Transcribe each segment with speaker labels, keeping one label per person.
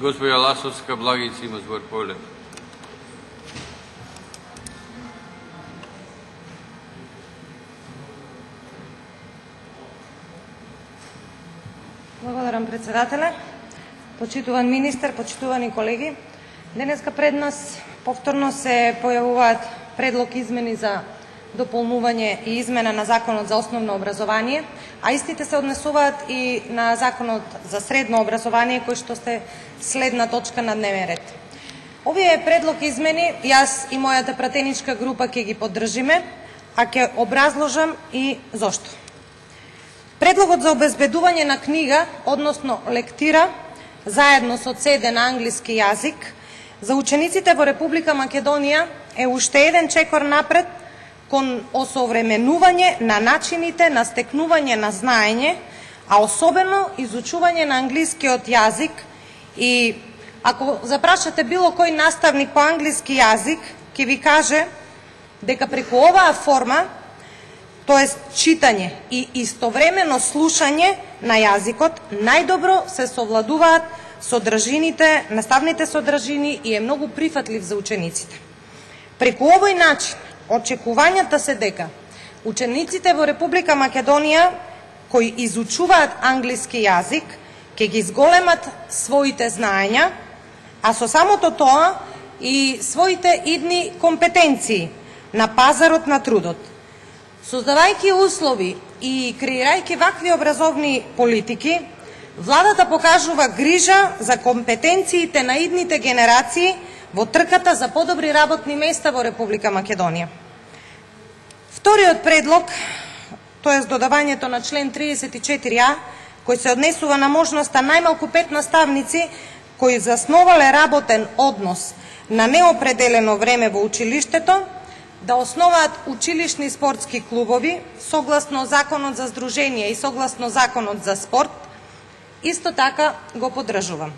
Speaker 1: Госпоѓа Ласовска Благица има збор повеле.
Speaker 2: Благодарам, председателе. Почитуван министер, почитувани колеги, денеска пред нас повторно се појавуваат предлог измени за дополнување и измена на Законот за основно образование, а истите се однесуваат и на Законот за средно образование, кој што сте следна точка на дневен ред. Овие предлог измени, јас и мојата пратеничка група ќе ги поддржиме, а ќе образложам и зошто. Предлогот за обезбедување на книга, односно лектира, заедно со CD на англиски јазик, за учениците во Република Македонија е уште еден чекор напред кон осовременување на начините на стекнување на знаење, а особено изучување на англискиот јазик. И ако запрашате било кој наставник по англиски јазик, ќе ви каже дека преку оваа форма, тоест читање и истовремено слушање на јазикот, најдобро се совладуваат содржините, наставните содржини и е многу прифатлив за учениците. Преку овој начин, очекувањата се дека учениците во Република Македонија кои изучуваат англиски јазик ќе ги зголемат своите знаења, а со самото тоа и своите идни компетенции на пазарот на трудот. Создавајќи услови и креирајќи вакви образовни политики, владата покажува грижа за компетенциите на идните генерации во трката за подобри работни места во Република Македонија. Вториот предлог, тоест додавањето на член 34а, кој се однесува на можноста најмалку 5 наставници кои засновале работен однос на неопределено време во училиштето, да основаат училишни спортски клубови согласно Законот за здружение и согласно Законот за спорт, исто така го поддржувам.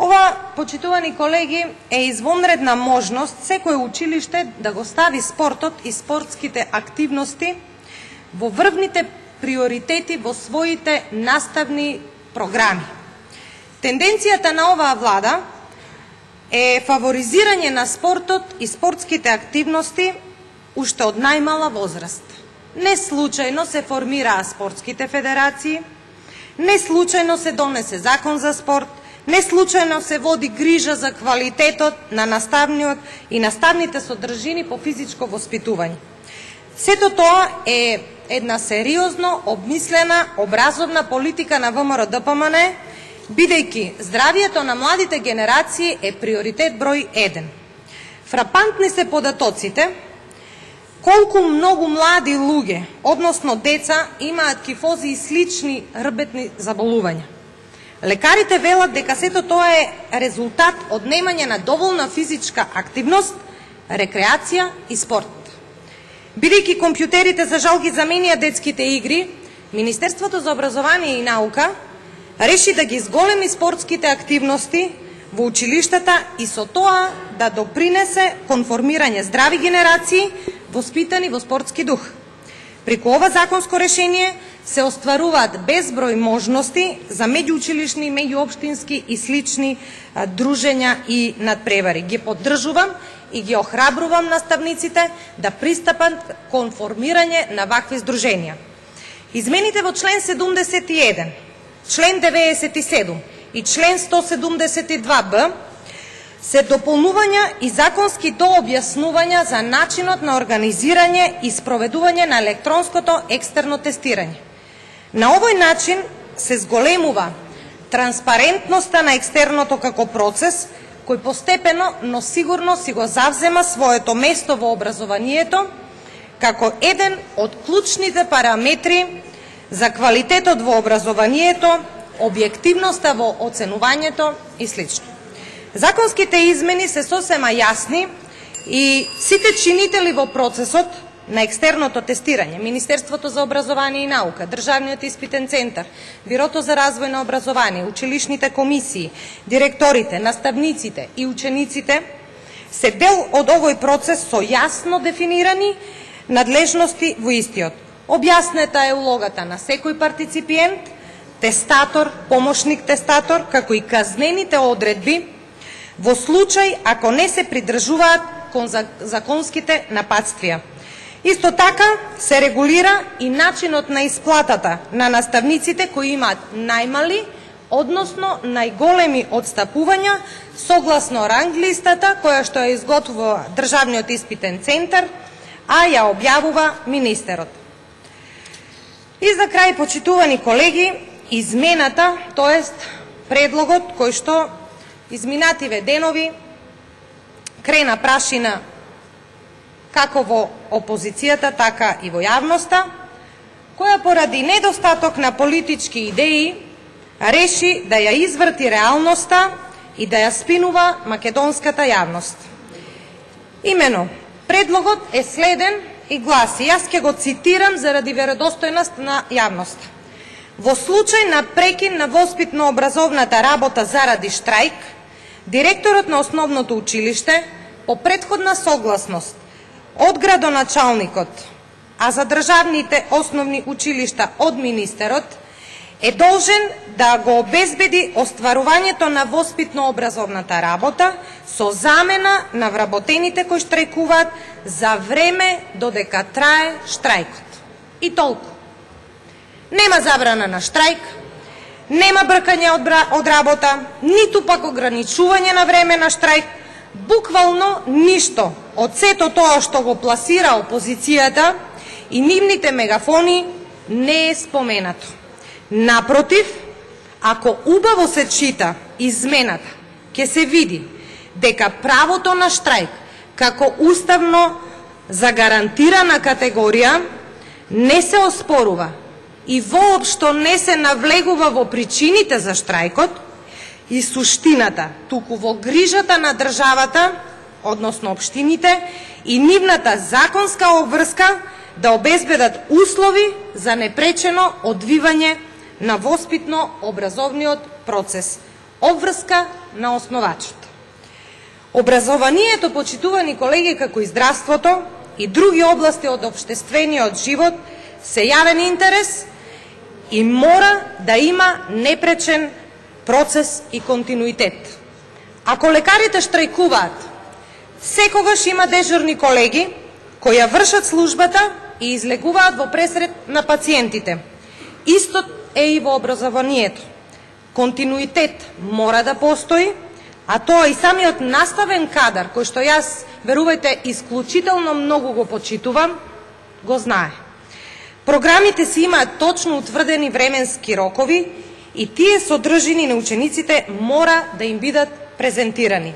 Speaker 2: Ова, почитувани колеги, е извонредна можност секое училиште да го стави спортот и спортските активности во врвните приоритети во своите наставни програми. Тенденцијата на оваа влада е фаворизирање на спортот и спортските активности уште од најмала возраст. Не случајно се формираа спортските федерации, не случајно се донесе закон за спорт, не случајно се води грижа за квалитетот на наставниот и наставните содржини по физичко воспитување. Сето тоа е една сериозно обмислена образовна политика на ВМРО-ДПМН, бидејќи здравието на младите генерации е приоритет број 1. Фрапантни се податоците колку многу млади луѓе, односно деца, имаат кифози и слични рбетни заболувања. Лекарите велат дека сето тоа е резултат од немање на доволна физичка активност, рекреација и спорт. Бидејќи компјутерите за жал ги заменија детските игри, Министерството за образование и наука реши да ги зголеми спортските активности во училиштата и со тоа да допринесе кон формирање здрави генерации воспитани во спортски дух. Преку ова законско решение се остваруваат безброј можности за меѓуучилишни, меѓуопштински и слични дружења и надпревари. Ги поддржувам и ги охрабрувам наставниците да пристапат кон формирање на вакви здруженија. Измените во член 71, член 97 и член 172б се дополнувања и законски дообјаснувања за начинот на организирање и спроведување на електронското екстерно тестирање. На овој начин се зголемува транспарентноста на екстерното како процес, кој постепено, но сигурно си го завзема своето место во образованието, како еден од клучните параметри за квалитетот во образованието, објективноста во оценувањето и слично. Законските измени се сосема јасни и сите чинители во процесот на екстерното тестирање, Министерството за образование и наука, Државниот испитен центар, Бирото за развој на образование, училишните комисии, директорите, наставниците и учениците се дел од овој процес со јасно дефинирани надлежности во истиот. Објаснета е улогата на секој партиципиент, тестатор, помошник тестатор, како и казнените одредби во случај ако не се придржуваат кон законските напатствија. Исто така се регулира и начинот на исплатата на наставниците кои имаат најмали, односно најголеми отстапувања согласно ранг листата која што ја изготвува Државниот испитен центар, а ја објавува министерот. И за крај, почитувани колеги, измената, тоест предлогот кој што изминативе денови крена прашина како во опозицијата, така и во јавноста, која поради недостаток на политички идеи реши да ја изврти реалноста и да ја спинува македонската јавност. Имено, предлогот е следен и гласи, јас ќе го цитирам заради веродостојност на јавноста. Во случај на прекин на воспитно-образовната работа заради штрајк, директорот на основното училиште по претходна согласност од градоначалникот, а за државните основни училишта од министерот, е должен да го обезбеди остварувањето на воспитно-образовната работа со замена на вработените кои штрајкуваат за време додека трае штрајкот. И толку. Нема забрана на штрајк, нема бркање од работа, ниту пак ограничување на време на штрајк, буквално ништо од сето тоа што го пласира опозицијата и нивните мегафони не е споменато. Напротив, ако убаво се чита измената, ќе се види дека правото на штрајк како уставно загарантирана категорија не се оспорува и воопшто не се навлегува во причините за штрајкот и суштината, туку во грижата на државата, односно општините, и нивната законска обврска да обезбедат услови за непречено одвивање на воспитно-образовниот процес. Обврска на основачот. Образованието, почитувани колеги, како и здравството и други области од општествениот живот, се јавен интерес и мора да има непречен процес и континуитет. Ако лекарите штрајкуваат, секогаш има дежурни колеги кои ја вршат службата и излегуваат во пресред на пациентите. Исто е и во образованието. Континуитет мора да постои, а тоа и самиот наставен кадар, кој што јас, верувајте, исклучително многу го почитувам, го знае. Програмите си имаат точно утврдени временски рокови и тие содржини на учениците мора да им бидат презентирани.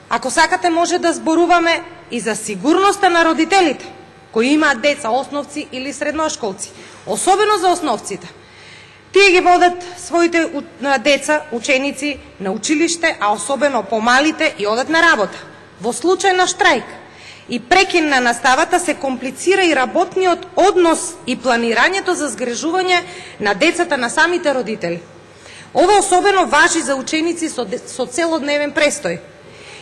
Speaker 2: Ако сакате, може да зборуваме и за сигурноста на родителите, кои имаат деца, основци или средношколци, особено за основците. Тие ги водат своите деца, ученици на училиште, а особено помалите и одат на работа. Во случај на штрајк и прекин на наставата се комплицира и работниот однос и планирањето за згрижување на децата на самите родители. Ова особено важи за ученици со целодневен престој.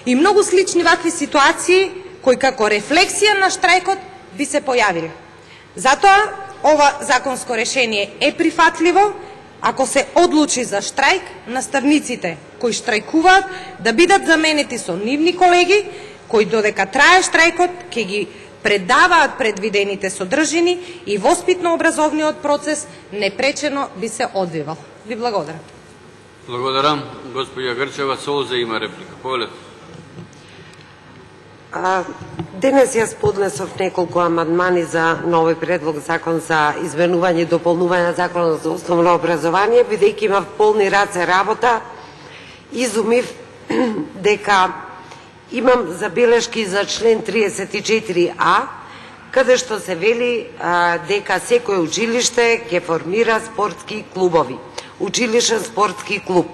Speaker 2: И многу слични вакви ситуации кои како рефлексија на штрајкот би се појавиле. Затоа ова законско решение е прифатливо ако се одлучи за штрајк, наставниците кои штрајкуваат да бидат заменети со нивни колеги кои додека трае штрајкот ќе ги предаваат предвидените содржини и воспитно-образовниот процес непречено би се одвивал. Ви благодарам.
Speaker 1: Благодарам. Госпоѓа Грчева Солза има реплика. Повелете.
Speaker 3: Денес јас поднесов неколку амандмани за нови предлог закон за изменување и дополнување на законот за основно образование, бидејќи имав полни раце работа, изумив дека имам забелешки за член 34а, каде што се вели дека секој училиште ќе формира спортски клубови, училишен спортски клуб.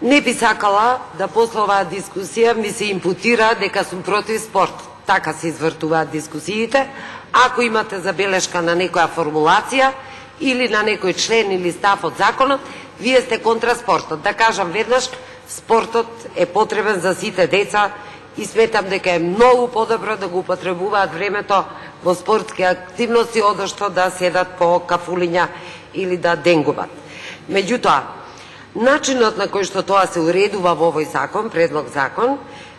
Speaker 3: Не би сакала да после оваа дискусија ми се импутира дека сум против спорт. Така се извртуваат дискусиите. Ако имате забелешка на некоја формулација или на некој член или став од законот, вие сте контра спортот. Да кажам веднаш, спортот е потребен за сите деца и сметам дека е многу подобро да го употребуваат времето во спортски активности, одошто да седат по кафулиња или да денгуваат. Меѓутоа, начинот на кој што тоа се уредува во овој закон, предлог закон,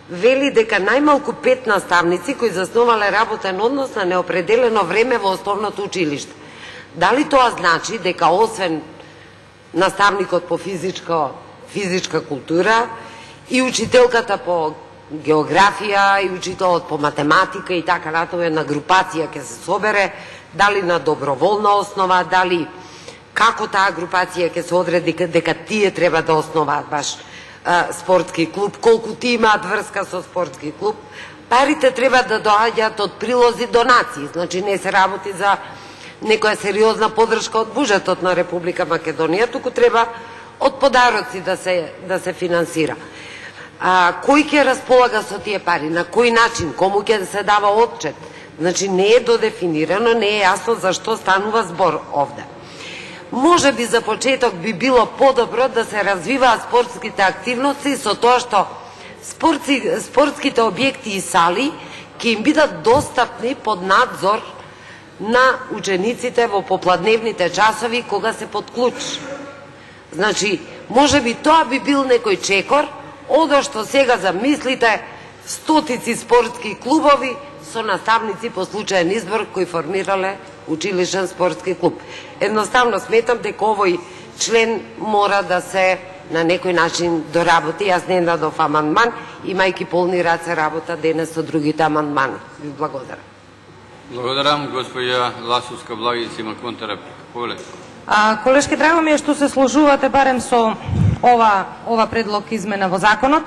Speaker 3: вели дека најмалку 5 наставници кои заснувале работен однос на неопределено време во основното училиште. Дали тоа значи дека освен наставникот по физичка култура и учителката по географија и учителот по математика и така натаму една групација ќе се собере, дали на доброволна основа, дали како таа групација ќе се одреди дека тие треба да основаат баш спортски клуб, колку ти имаат врска со спортски клуб, парите треба да доаѓаат од прилози донации, значи не се работи за некоја сериозна поддршка од буџетот на Република Македонија, туку треба од подароци да се финансира. Кој ќе располага со тие пари, на кој начин, кому ќе се дава отчет, значи не е додефинирано, не е јасно за што станува збор овде. Може би за почеток би било подобро да се развиваат спортските активности со тоа што спортските објекти и сали ќе им бидат достапни под надзор на учениците во попладневните часови кога се под клуч. Значи, може би тоа би бил некој чекор, одо што сега замислите стотици спортски клубови со наставници по случаен избор кои формирале училишен спортски клуб. Едноставно сметам дека овој член мора да се на некој начин доработи. Јас не дадов амандман, имајќи полни раце работа денес со другите амандмани. Ви благодарам.
Speaker 1: Благодарам, госпоѓа Ласовска Благица има контрреплика. Повелете.
Speaker 2: Колешки, драго ми е што се сложувате барем со ова предлог измена во законот.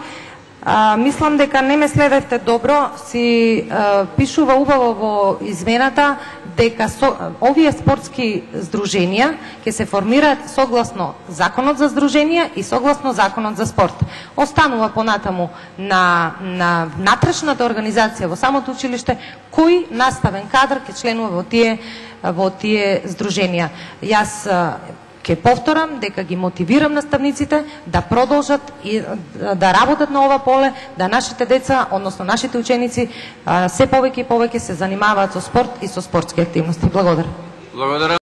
Speaker 2: Мислам дека не ме следевте добро, си пишува убаво во измената дека овие спортски здруженија ќе се формираат согласно Законот за здруженија и согласно Законот за спорт. Останува понатаму на внатрешната организација во самото училиште кој наставен кадар ќе членува во тие здруженија. Јас ќе повторам дека ги мотивирам наставниците да продолжат и да работат на ова поле, да нашите деца, односно нашите ученици, се повеќе и повеќе се занимаваат со спорт и со спортски активности. Благодарам.